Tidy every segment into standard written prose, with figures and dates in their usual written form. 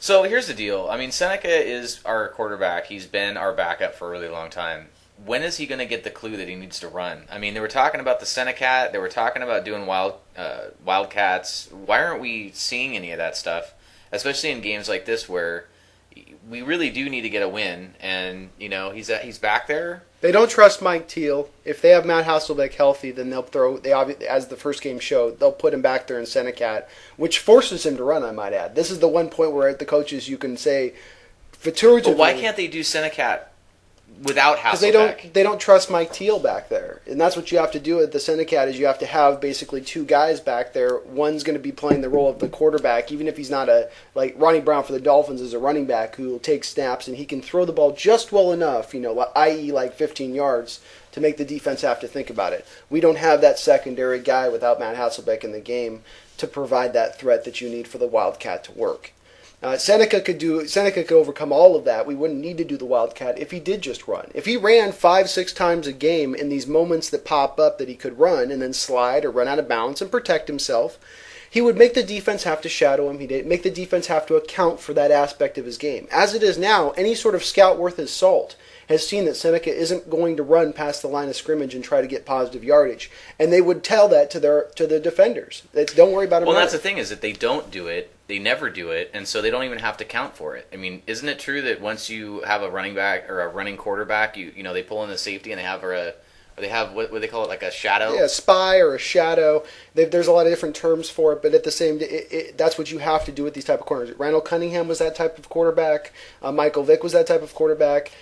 So here's the deal. I mean, Seneca is our quarterback. He's been our backup for a really long time. When is he going to get the clue that he needs to run? I mean, they were talking about the Senecat. They were talking about doing wildcats. Why aren't we seeing any of that stuff? Especially in games like this where we really do need to get a win. And he's back there. They don't trust Mike Teal. If they have Matt Hasselbeck healthy, then they'll throw. As the first game showed, they'll put him back there in Senecat, which forces him to run. I might add. This is the one point where the coaches you can say, but why can't they do Senecat without Hasselbeck? Because they don't trust Mike Teal back there, and that's what you have to do at the Senecat. Is you have to have basically two guys back there. One's going to be playing the role of the quarterback, even if he's not like Ronnie Brown for the Dolphins is a running back who will take snaps and he can throw the ball just well enough, i.e. like 15 yards, to make the defense have to think about it. We don't have that secondary guy without Matt Hasselbeck in the game to provide that threat that you need for the Wildcat to work. Seneca could overcome all of that. We wouldn't need to do the Wildcat if he did just run. If he ran 5-6 times a game in these moments that pop up that he could run and then slide or run out of bounds and protect himself, he would make the defense have to shadow him. He'd make the defense have to account for that aspect of his game. As it is now, any sort of scout worth his salt has seen that Seneca isn't going to run past the line of scrimmage and try to get positive yardage. And they would tell that to the defenders. Don't worry about it. Well, that's the thing is that they don't do it. They never do it, and so they don't even have to count for it. I mean, isn't it true that once you have a running back or a running quarterback, they pull in the safety and they have what they call it, like a shadow? Yeah, a spy or a shadow. There's a lot of different terms for it, but at the same, that's what you have to do with these type of corners. Randall Cunningham was that type of quarterback. Michael Vick was that type of quarterback.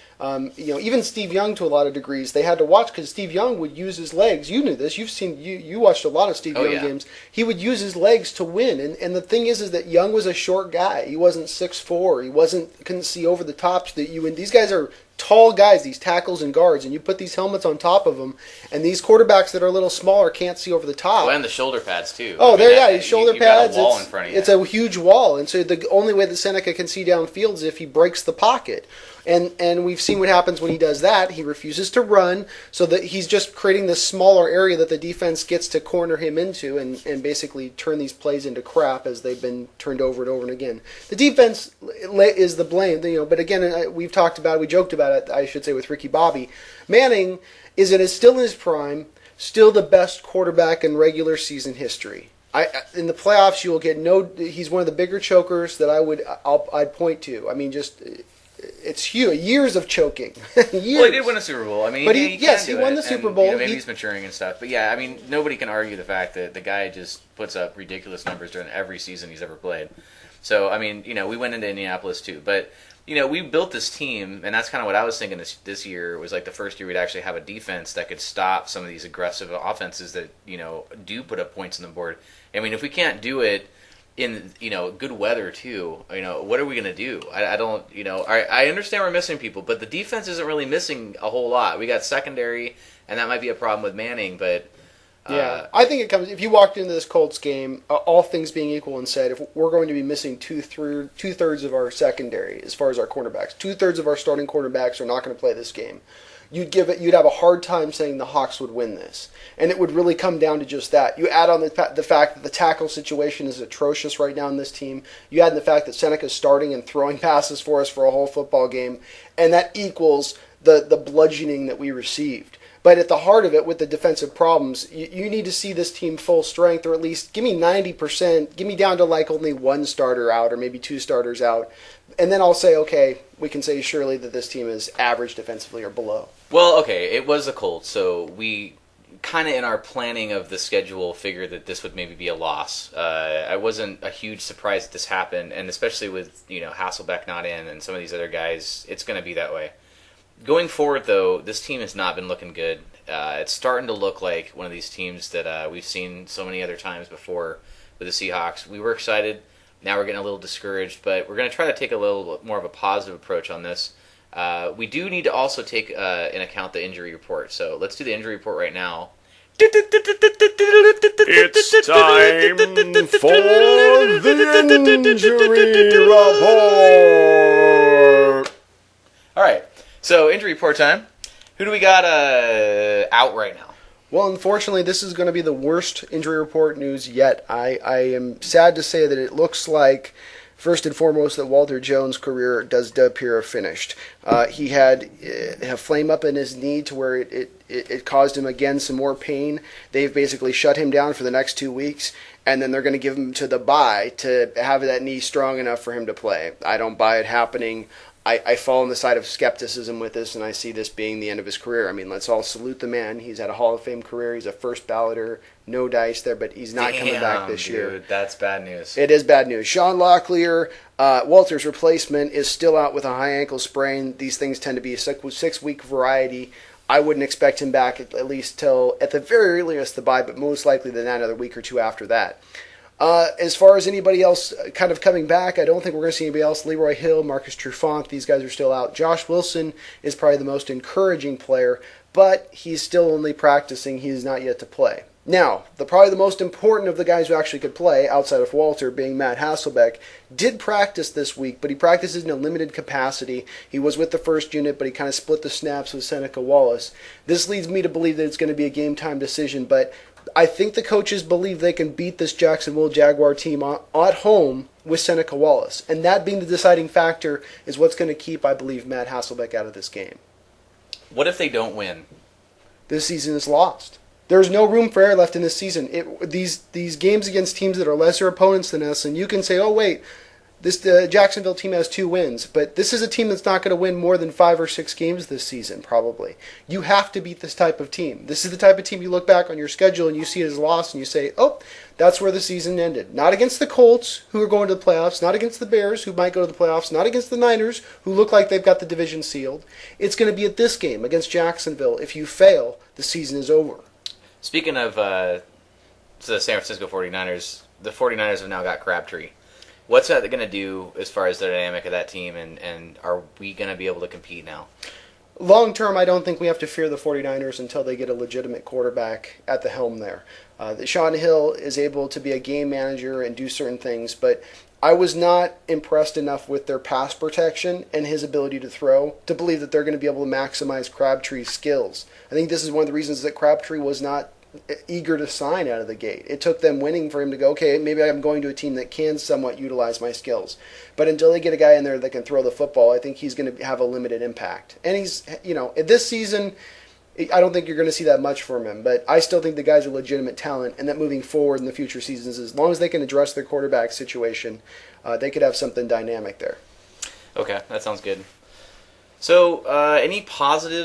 Even Steve Young to a lot of degrees, they had to watch because Steve Young would use his legs. You knew this. You watched a lot of Steve Young games. He would use his legs to win. And the thing is that Young was a short guy. He wasn't 6'4". He couldn't see over the tops that you. And these guys are tall guys, these tackles and guards, and you put these helmets on top of them, and these quarterbacks that are a little smaller can't see over the top. Well, and the shoulder pads too. Oh, shoulder pads. Got a wall in front of you. It's a huge wall, and so the only way that Seneca can see downfield is if he breaks the pocket. And we've seen what happens when he does that. He refuses to run, so that he's just creating this smaller area that the defense gets to corner him into and basically turn these plays into crap as they've been turned over and over and again. The defense is the blame, but again, we joked about it, I should say, with Ricky Bobby. Manning is still in his prime, still the best quarterback in regular season history. In the playoffs, you will get he's one of the bigger chokers that I'd point to. I mean, just... It's huge. Years of choking. Years. Well, he did win a Super Bowl. I mean, but he won the Super Bowl. Maybe he's maturing and stuff. But yeah, I mean, nobody can argue the fact that the guy just puts up ridiculous numbers during every season he's ever played. So, I mean, we went into Indianapolis too. But, we built this team, and that's kind of what I was thinking this year was like the first year we'd actually have a defense that could stop some of these aggressive offenses that, do put up points on the board. I mean, if we can't do it in good weather too, what are we gonna do? I don't, I understand we're missing people, but the defense isn't really missing a whole lot. We got secondary, and that might be a problem with Manning, but yeah, I think it comes if you walked into this Colts game, all things being equal, and said if we're going to be missing two-thirds of our secondary as far as our cornerbacks, 2/3 of our starting cornerbacks are not going to play this game. You'd have a hard time saying the Hawks would win this. And it would really come down to just that. You add on the fact that the tackle situation is atrocious right now in this team. You add in the fact that Seneca's starting and throwing passes for us for a whole football game. And that equals the bludgeoning that we received. But at the heart of it, with the defensive problems, you need to see this team full strength, or at least give me 90%, give me down to like only one starter out or maybe two starters out. And then I'll say, okay, we can say surely that this team is average defensively or below. Well, okay, it was the Colts, so we kind of in our planning of the schedule figured that this would maybe be a loss. I wasn't a huge surprise that this happened, and especially with Hasselbeck not in and some of these other guys, it's going to be that way. Going forward, though, this team has not been looking good. It's starting to look like one of these teams that we've seen so many other times before with the Seahawks. We were excited. Now we're getting a little discouraged, but we're going to try to take a little more of a positive approach on this. We do need to also take in account the injury report. So let's do the injury report right now. It's time for the injury report. All right. So injury report time. Who do we got out right now? Well, unfortunately, this is going to be the worst injury report news yet. I am sad to say that it looks like First and foremost, that Walter Jones' career does appear finished. He had a flame up in his knee to where it caused him, again, some more pain. They've basically shut him down for the next 2 weeks, and then they're going to give him to the bye to have that knee strong enough for him to play. I don't buy it happening. I fall on the side of skepticism with this, and I see this being the end of his career. I mean, let's all salute the man. He's had a Hall of Fame career. He's a first balloter. No dice there, but he's not coming back this year. That's bad news. It is bad news. Sean Locklear, Walter's replacement, is still out with a high ankle sprain. These things tend to be a 6-week variety. I wouldn't expect him back at least till, at the very earliest, the bye, but most likely than that, another week or two after that. As far as anybody else kind of coming back, I don't think we're going to see anybody else. Leroy Hill, Marcus Trufant, these guys are still out. Josh Wilson is probably the most encouraging player, but he's still only practicing. He is not yet to play. Now, probably the most important of the guys who actually could play, outside of Walter, being Matt Hasselbeck, did practice this week, but he practices in a limited capacity. He was with the first unit, but he kind of split the snaps with Seneca Wallace. This leads me to believe that it's going to be a game-time decision, but I think the coaches believe they can beat this Jacksonville Jaguar team at home with Seneca Wallace. And that being the deciding factor is what's going to keep, I believe, Matt Hasselbeck out of this game. What if they don't win? This season is lost. There's no room for error left in this season. These games against teams that are lesser opponents than us, and you can say, oh, wait, this Jacksonville team has 2 wins, but this is a team that's not going to win more than 5 or 6 games this season, probably. You have to beat this type of team. This is the type of team you look back on your schedule and you see it as lost and you say, oh, that's where the season ended. Not against the Colts, who are going to the playoffs, not against the Bears, who might go to the playoffs, not against the Niners, who look like they've got the division sealed. It's going to be at this game against Jacksonville. If you fail, the season is over. Speaking of the San Francisco 49ers, the 49ers have now got Crabtree. What's that going to do as far as the dynamic of that team, and are we going to be able to compete now? Long term, I don't think we have to fear the 49ers until they get a legitimate quarterback at the helm there. Sean Hill is able to be a game manager and do certain things, but I was not impressed enough with their pass protection and his ability to throw to believe that they're going to be able to maximize Crabtree's skills. I think this is one of the reasons that Crabtree was not eager to sign out of the gate. It took them winning for him to go, okay, maybe I'm going to a team that can somewhat utilize my skills. But until they get a guy in there that can throw the football, I think he's going to have a limited impact. And he's, this season, I don't think you're going to see that much from him. But I still think the guy's a legitimate talent, and that moving forward in the future seasons, as long as they can address their quarterback situation, they could have something dynamic there. Okay, that sounds good. So, any positives